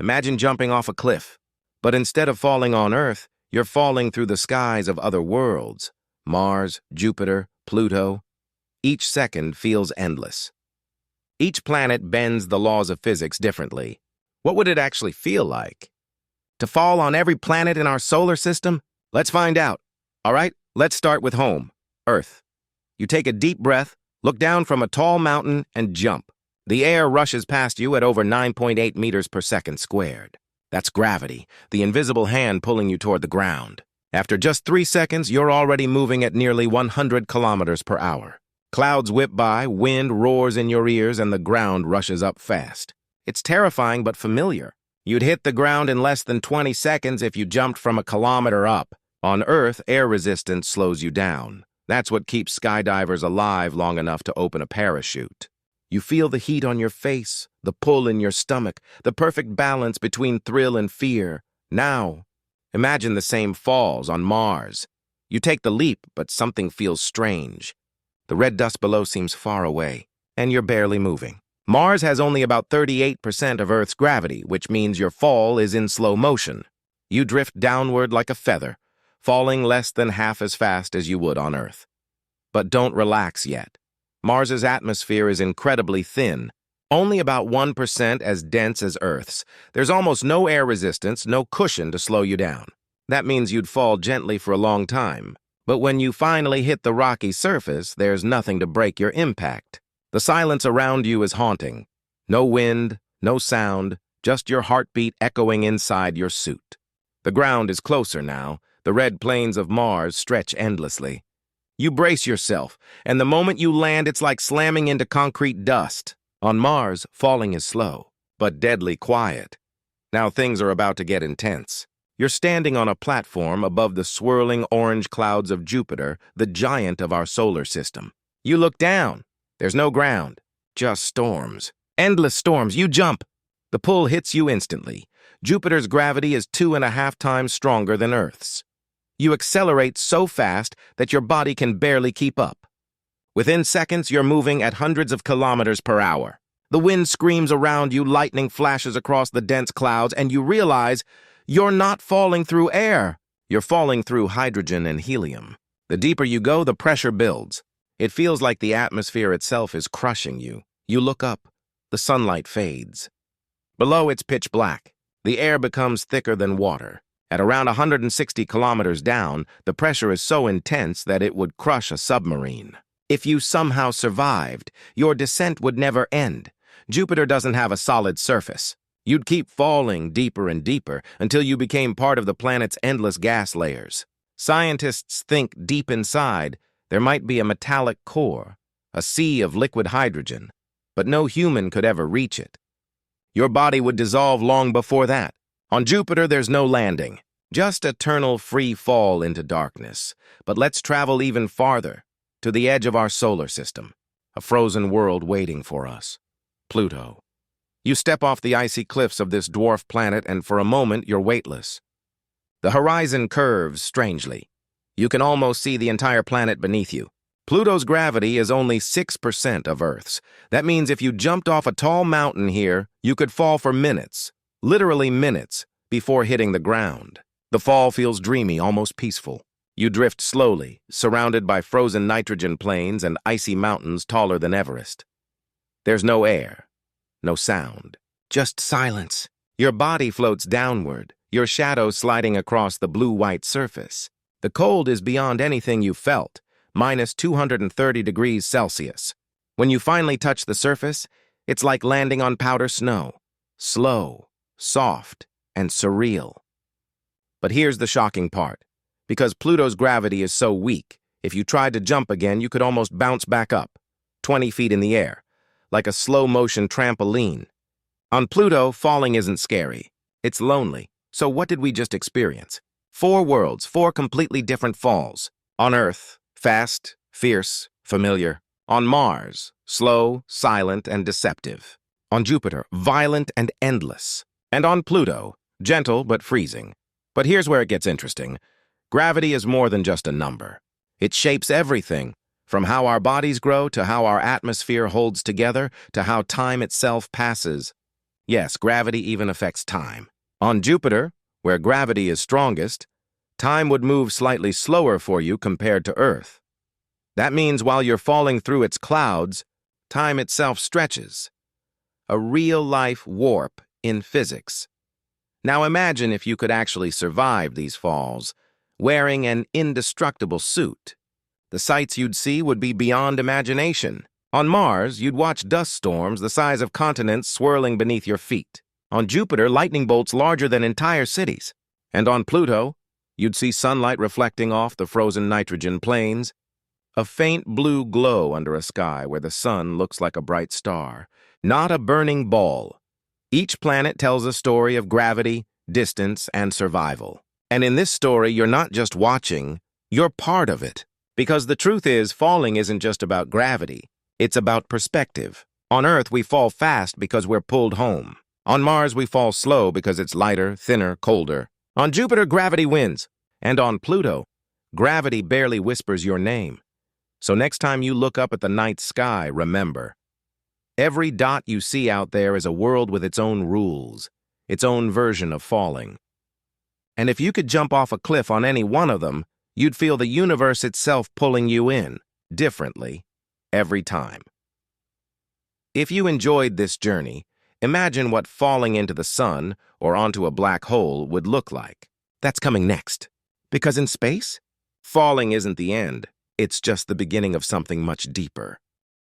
Imagine jumping off a cliff. But instead of falling on Earth, you're falling through the skies of other worlds. Mars, Jupiter, Pluto. Each second feels endless. Each planet bends the laws of physics differently. What would it actually feel like? To fall on every planet in our solar system? Let's find out. All right, let's start with home, Earth. You take a deep breath, look down from a tall mountain, and jump. The air rushes past you at over 9.8 meters per second squared. That's gravity, the invisible hand pulling you toward the ground. After just 3 seconds, you're already moving at nearly 100 kilometers per hour. Clouds whip by, wind roars in your ears, and the ground rushes up fast. It's terrifying but familiar. You'd hit the ground in less than 20 seconds if you jumped from a kilometer up. On Earth, air resistance slows you down. That's what keeps skydivers alive long enough to open a parachute. You feel the heat on your face, the pull in your stomach, the perfect balance between thrill and fear. Now, imagine the same falls on Mars. You take the leap, but something feels strange. The red dust below seems far away, and you're barely moving. Mars has only about 38% of Earth's gravity, which means your fall is in slow motion. You drift downward like a feather, falling less than half as fast as you would on Earth. But don't relax yet. Mars's atmosphere is incredibly thin, only about 1% as dense as Earth's. There's almost no air resistance, no cushion to slow you down. That means you'd fall gently for a long time. But when you finally hit the rocky surface, there's nothing to break your impact. The silence around you is haunting. No wind, no sound, just your heartbeat echoing inside your suit. The ground is closer now. The red plains of Mars stretch endlessly. You brace yourself, and the moment you land, it's like slamming into concrete dust. On Mars, falling is slow, but deadly quiet. Now things are about to get intense. You're standing on a platform above the swirling orange clouds of Jupiter, the giant of our solar system. You look down. There's no ground, just storms. Endless storms. You jump. The pull hits you instantly. Jupiter's gravity is 2.5 times stronger than Earth's. You accelerate so fast that your body can barely keep up. Within seconds, you're moving at hundreds of kilometers per hour. The wind screams around you, lightning flashes across the dense clouds, and you realize you're not falling through air. You're falling through hydrogen and helium. The deeper you go, the pressure builds. It feels like the atmosphere itself is crushing you. You look up. The sunlight fades. Below, it's pitch black. The air becomes thicker than water. At around 160 kilometers down, the pressure is so intense that it would crush a submarine. If you somehow survived, your descent would never end. Jupiter doesn't have a solid surface. You'd keep falling deeper and deeper until you became part of the planet's endless gas layers. Scientists think deep inside there might be a metallic core, a sea of liquid hydrogen, but no human could ever reach it. Your body would dissolve long before that. On Jupiter, there's no landing, just eternal free fall into darkness. But let's travel even farther, to the edge of our solar system, a frozen world waiting for us, Pluto. You step off the icy cliffs of this dwarf planet, and for a moment, you're weightless. The horizon curves strangely. You can almost see the entire planet beneath you. Pluto's gravity is only 6% of Earth's. That means if you jumped off a tall mountain here, you could fall for minutes. Literally minutes, before hitting the ground. The fall feels dreamy, almost peaceful. You drift slowly, surrounded by frozen nitrogen plains and icy mountains taller than Everest. There's no air, no sound, just silence. Your body floats downward, your shadow sliding across the blue-white surface. The cold is beyond anything you felt, minus 230 degrees Celsius. When you finally touch the surface, it's like landing on powder snow. Slow, soft, and surreal. But here's the shocking part. Because Pluto's gravity is so weak, if you tried to jump again, you could almost bounce back up, 20 feet in the air, like a slow-motion trampoline. On Pluto, falling isn't scary. It's lonely. So what did we just experience? 4 worlds, 4 completely different falls. On Earth, fast, fierce, familiar. On Mars, slow, silent, and deceptive. On Jupiter, violent and endless. And on Pluto, gentle but freezing. But here's where it gets interesting. Gravity is more than just a number. It shapes everything, from how our bodies grow to how our atmosphere holds together to how time itself passes. Yes, gravity even affects time. On Jupiter, where gravity is strongest, time would move slightly slower for you compared to Earth. That means while you're falling through its clouds, time itself stretches. A real-life warp in physics. Now imagine if you could actually survive these falls, wearing an indestructible suit. The sights you'd see would be beyond imagination. On Mars, you'd watch dust storms the size of continents swirling beneath your feet. On Jupiter, lightning bolts larger than entire cities. And on Pluto, you'd see sunlight reflecting off the frozen nitrogen plains, a faint blue glow under a sky where the sun looks like a bright star, not a burning ball. Each planet tells a story of gravity, distance, and survival. And in this story, you're not just watching, you're part of it. Because the truth is, falling isn't just about gravity, it's about perspective. On Earth, we fall fast because we're pulled home. On Mars, we fall slow because it's lighter, thinner, colder. On Jupiter, gravity wins. And on Pluto, gravity barely whispers your name. So next time you look up at the night sky, remember, every dot you see out there is a world with its own rules, its own version of falling. And if you could jump off a cliff on any one of them, you'd feel the universe itself pulling you in, differently, every time. If you enjoyed this journey, imagine what falling into the sun or onto a black hole would look like. That's coming next. Because in space, falling isn't the end. It's just the beginning of something much deeper.